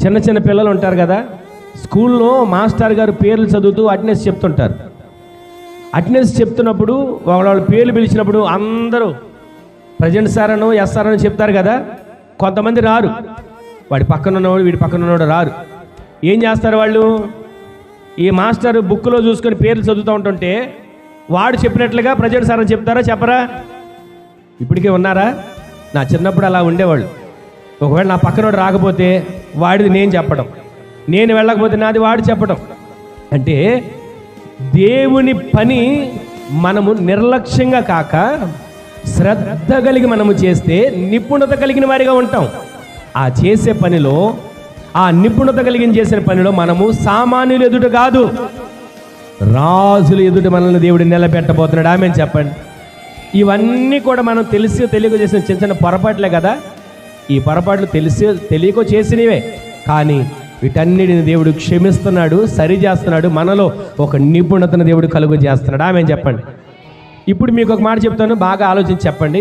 చిన్న చిన్న పిల్లలు ఉంటారు కదా, స్కూల్లో మాస్టర్ గారు పేర్లు చదువుతూ అటెండెన్స్ చెప్తుంటారు. అటెండెన్స్ చెప్తున్నప్పుడు వాళ్ళ పేర్లు పిలిచినప్పుడు అందరూ ప్రజెంట్ సార్ అనో ఎస్ఆర్ అని చెప్తారు కదా. కొంతమంది రారు, వాడి పక్కన ఉన్నవాడు వీడి పక్కన ఉన్నవాడు రారు. ఏం చేస్తారు వాళ్ళు? ఈ మాస్టర్ బుక్లో చూసుకొని పేర్లు చదువుతూ ఉంటుంటే వాడు చెప్పినట్లుగా ప్రజెంట్ సార్ అని చెప్తారా చెప్పరా? ఇప్పటికే ఉన్నారా? నా చిన్నప్పుడు అలా ఉండేవాళ్ళు. ఒకవేళ నా పక్కనోడు రాకపోతే వాడిది నేను చెప్పడం, నేను వెళ్ళకపోతే నాది వాడు చెప్పడం. అంటే దేవుని పని మనము నిర్లక్ష్యంగా కాక శ్రద్ధ కలిగి మనము చేస్తే నిపుణత కలిగిన వారిగా ఉంటాం. ఆ చేసే పనిలో, ఆ నిపుణత కలిగిన చేసిన పనిలో మనము సామాన్యులు ఎదుట కాదు, రాజులు ఎదుట మనల్ని దేవుడు నిలబెట్టబోతున్నాడు. ఆమేన్ చెప్పండి. ఇవన్నీ కూడా మనం తెలిసి తెలియక చేసిన చిన్న చిన్న పొరపాట్లే కదా. ఈ పొరపాట్లు తెలిసి తెలియక చేసినవే, కానీ వీటన్నిటిని దేవుడు క్షమిస్తున్నాడు, సరి చేస్తున్నాడు. మనలో ఒక నిపుణతను దేవుడు కలుగు చేస్తున్నాడు. ఆమేన్ చెప్పండి. ఇప్పుడు మీకు ఒక మాట చెప్తాను, బాగా ఆలోచించి చెప్పండి.